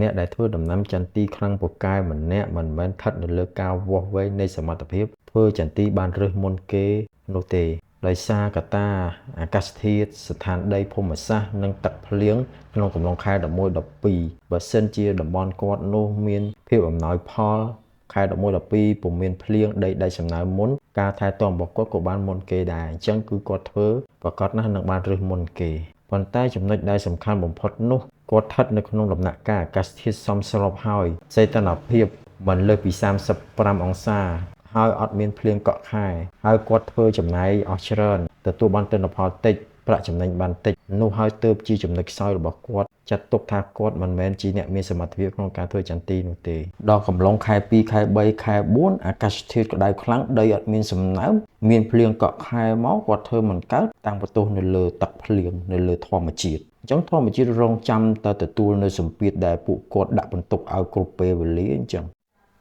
អ្នកដែលធ្វើដំណាំចន្ទីខ្លាំងពូកែម្នាក់មិនមែនស្ថិតនៅលើការវាស់វែងនៃសមត្ថភាពធ្វើចន្ទីបានរើសមុនគេនោះទេដោយសារកត្តាអាកាសធាតុស្ថានដីភូមិសាស្ត្រនិងទឹកភ្លៀងក្នុងកំឡុងខែ11 12បើសិនជាតំបន់គាត់នោះមានភាពអំណោយផលខែ11 12ពុំមានភ្លៀងដីដាច់សំណើមមុនការថែទាំរបស់គាត់ក៏បានមុនគេដែរអញ្ចឹងគឺគាត់ធ្វើប្រកាសណាស់នឹងបានរើសមុនគេប៉ុន្តែចំណុចដែលសំខាន់បំផុតនោះគាត់ស្ថិតនៅក្នុងដំណាក់កាលអាកាសធាតុសមស្របហើយសីតុណ្ហភាពមិនលើសពី35 អង្សាហើយអត់មានភ្លៀងកក់ខែហើយគាត់ធ្វើចំណាយអស់ច្រើនទទួលបានទិន្នផលតិចប្រាក់ចំណេញបានតិចនោះហើយទើបជាចំណុចខ្សោយរបស់គាត់ចាត់ទុកថាគាត់មិនមែនជាអ្នកមានសមត្ថភាពក្នុងការធ្វើចន្ទីនោះទេដល់កំឡុងខែ2ខែ3ខែ4អាកាសធាតុក្តៅខ្លាំងដីអត់មានសំណើមមានភ្លៀងកក់ខែមកគាត់ធ្វើមិនកើតតាំងបន្ទោសនៅលើទឹកភ្លៀងនៅលើធម្មជាតិអញ្ចឹងធម្មជាតិរងចាំតែទទួលនៅសម្ពាធដែលពួកគាត់ដាក់បន្ទុកឲ្យគ្រប់ពេលវេលាអញ្ចឹង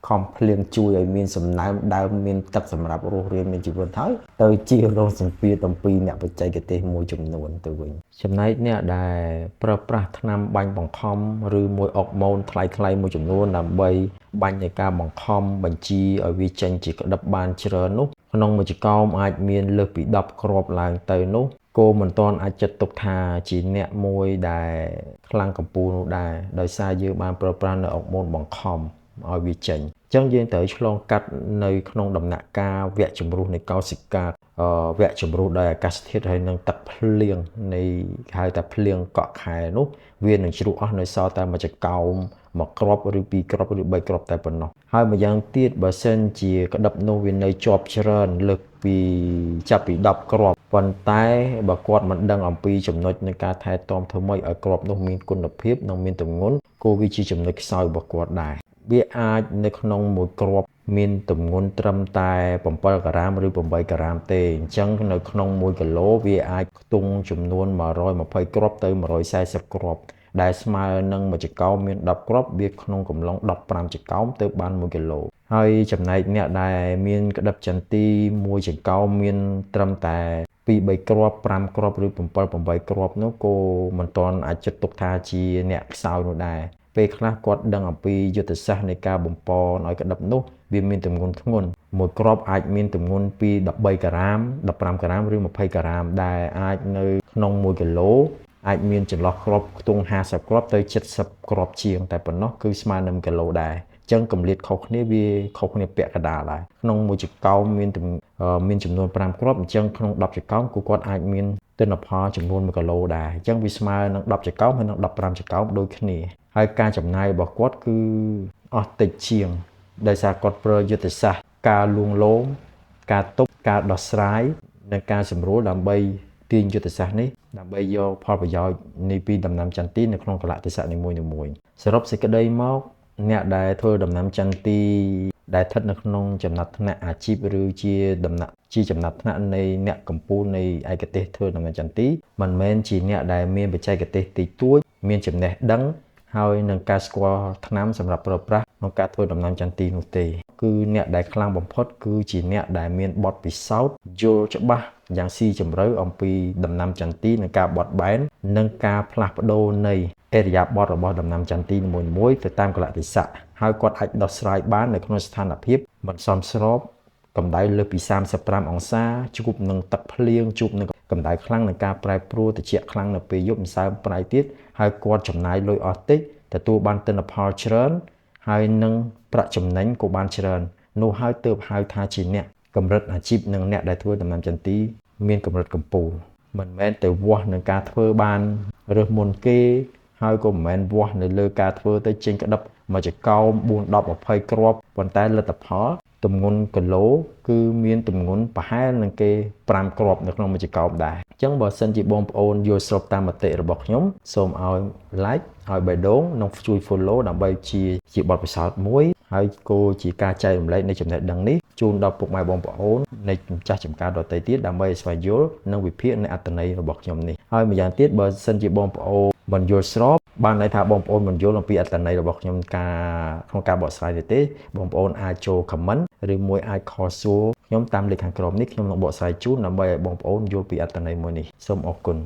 ខំភ្លៀងជួយឲ្យមានសំណើមដើមមានទឹកសម្រាប់រស់រានមានជីវិតហើយទៅជារងសម្ពាធអំពីអ្នកបច្ចេកទេសមួយចំនួនទៅវិញចំណែកអ្នកដែលប្រើប្រាស់ថ្នាំបាញ់បង្ខំឬមួយអុកម៉ូនថ្លៃៗមួយចំនួនដើម្បីបាញ់នៃការបង្ខំបញ្ជីឲ្យវាចេញជាក្តឹបបានច្រើននោះក្នុងមួយចកោមអាចមានលើសពី10គ្រាប់ឡើងទៅនោះគោមិនទាន់អាចចាត់ទុកថាជាអ្នកមួយដែលខ្លាំងកម្ពូលនោះដែរដោយសារយើងបានប្រើប្រាស់នៅអុកម៉ូនបង្ខំឲ្យវាចេញអញ្ចឹងយើងត្រូវឆ្លងកាត់នៅក្នុងដំណាក់កាលវគ្គជំរុះនៃកោសិកាវគ្គជំរុះដោយអាកាសធាតុហើយនឹងទឹកភ្លៀងនៃហៅថាភ្លៀងកក់ខែនោះវានឹងជ្រុះអស់នៅសល់តែមួយចកោម1គ្រាប់ឬ2គ្រាប់ឬ3គ្រាប់តែប៉ុណ្ណោះហើយម្យ៉ាងទៀតបើសិនជាក្តឹបនោះវានៅជាប់ច្រើនលើសពីចាប់ពី10គ្រាប់ប៉ុន្តែបើគាត់មិនដឹងអំពីចំណុចនៃការថែទាំធ្វើម៉េចឲ្យគ្រាប់នោះមានគុណភាពនិងមានទម្ងន់ក៏វាជាចំណុចខ្សោយរបស់គាត់ដែរវាអាចនៅក្នុងមួយគ្រាប់មានទម្ងន់ត្រឹមតែ7ក្រាមឬ8ក្រាមទេអញ្ចឹងនៅក្នុង1គីឡូវាអាចខ្ទង់ចំនួន120គ្រាប់ទៅ140គ្រាប់ដែលស្មើនឹងមួយចកោមមាន10គ្រាប់វាក្នុងកំឡុង15ចកោមទៅបាន1គីឡូហើយចំណែកអ្នកដែលមានក្តឹបចន្ទីមួយចកោមមានត្រឹមតែ2-3គ្រាប់5គ្រាប់ឬ7-8គ្រាប់នោះក៏មិនទាន់អាចចាត់ទុកថាជាអ្នកខ្សោយនោះដែរពេលខ្លះគាត់ដឹងអំពីយុទ្ធសាស្ត្រនៃការបំពន់ឲ្យក្តឹបនោះវាមានទម្ងន់ធ្ងន់មួយគ្រាប់អាចមានទម្ងន់ពី13ក្រាម15ក្រាមឬ20ក្រាមដែលអាចនៅក្នុង1គីឡូអាចមានចន្លោះគ្រាប់ខ្ទង់50គ្រាប់ទៅ70គ្រាប់ជាងតែប៉ុណ្ណោះគឺស្មើនឹង1គីឡូដែរអញ្ចឹងកម្រិតខុសគ្នាវាខុសគ្នាពាក់កណ្ដាលដែរក្នុងមួយចកោមមានចំនួន5គ្រាប់អញ្ចឹងក្នុង10ចកោមគឺគាត់អាចមានទិន្នផលចំនួន1គីឡូដែរអញ្ចឹងវាស្មើនឹង10ចកោមហើយនឹង15ចកោមដូចគ្នាហើយការចំណាយរបស់គាត់គឺអស់តិចជាងដោយសារគាត់ប្រើយុទ្ធសាស្ត្រការលួងលោមការទប់ការដោះស្រាយនិងការសម្រួលដើម្បីទាញយុទ្ធសាស្ត្រនេះដើម្បីយកផលប្រយោជន៍នៃពីដំណាំចន្ទីនៅក្នុងកលៈទេសៈនីមួយៗសរុបសេចក្តីមកអ្នកដែលធ្វើដំណាំចន្ទីដែលស្ថិតនៅក្នុងចំណាត់ថ្នាក់អាជីពឬជាចំណាត់ថ្នាក់នៃអ្នកកម្ពុជានៃឯកទេសធ្វើដំណាំចន្ទីមិនមែនជាអ្នកដែលមានបច្ចេកទេសតិចតួចមានចំណេះដឹងហើយនឹងការស្គាល់ថ្នាំសម្រាប់ប្រើប្រាស់ក្នុងការធ្វើដំណាំចន្ទីនោះទេគឺអ្នកដែលខ្លាំងបំផុតគឺជាអ្នកដែលមានបទពិសោធន៍យល់ច្បាស់យ៉ាងស៊ីជម្រៅអំពីដំណាំចន្ទីនិងការបត់បែននិងការផ្លាស់ប្ដូរនៃឥរិយាបថរបស់ដំណាំចន្ទីនីមួយៗទៅតាមកលៈទេសៈហើយគាត់អាចដោះស្រាយបាននៅក្នុងស្ថានភាពមិនសមស្របកម្ដៅលើសពី35អង្សាជួបនឹងទឹកភ្លៀងជួបនឹងកម្ដៅខ្លាំងនឹងការប្រែប្រួលត្រជាក់ខ្លាំងនៅពេលយប់ម្សៅប្រៃទៀតហើយគាត់ចំណាយលុយអស់តិចទទួលបានទិន្នផលច្រើនហើយនឹងប្រាក់ចំណេញក៏បានច្រើននោះហើយទើបហៅថាជាអ្នកកម្រិតអាជីពនិងអ្នកដែលធ្វើដំណាំចន្ទីមានកម្រិតកំពូលមិនមែនទៅវាស់នឹងការធ្វើបានរើសមុនគេហើយក៏មិនមែនវាស់នៅលើការធ្វើទៅចេញក្តឹបមួយចកោម4 10 20គ្រាប់ប៉ុន្តែលទ្ធផលទម្ងន់គីឡូគឺមានទម្ងន់ប្រហែលនឹងគេ5គ្រាប់នៅក្នុងមួយចកោមដែរអញ្ចឹងបើសិនជាបងប្អូនយល់ស្របតាមមតិរបស់ខ្ញុំសូមឲ្យ like ឲ្យបេះដូងនិងជួយ follow ដើម្បីជាបទពិសោធន៍មួយហើយក៏ជាការចែករំលែកនៃចំណេះដឹងនេះជូនដល់ពុកម៉ែបងប្អូននៃម្ចាស់ចម្ការដទៃទៀតដើម្បីស្វែងយល់និងវិភាគនៃអត្ថន័យរបស់ខ្ញុំនេះហើយម្យ៉ាងទៀតបើសិនជាបងប្អូនមិនយល់ស្របបានន័យថាបងប្អូនមិនយល់អំពីអត្ថន័យរបស់ខ្ញុំក្នុងការបកស្រាយទេបងប្អូនអាចចូល comment ឬមួយអាចខលសួរខ្ញុំតាមលេខខាងក្រោមនេះខ្ញុំនឹងបកស្រាយជូនដើម្បីឲ្យបងប្អូនយល់ពីអត្ថន័យមួយនេះសូមអរគុណ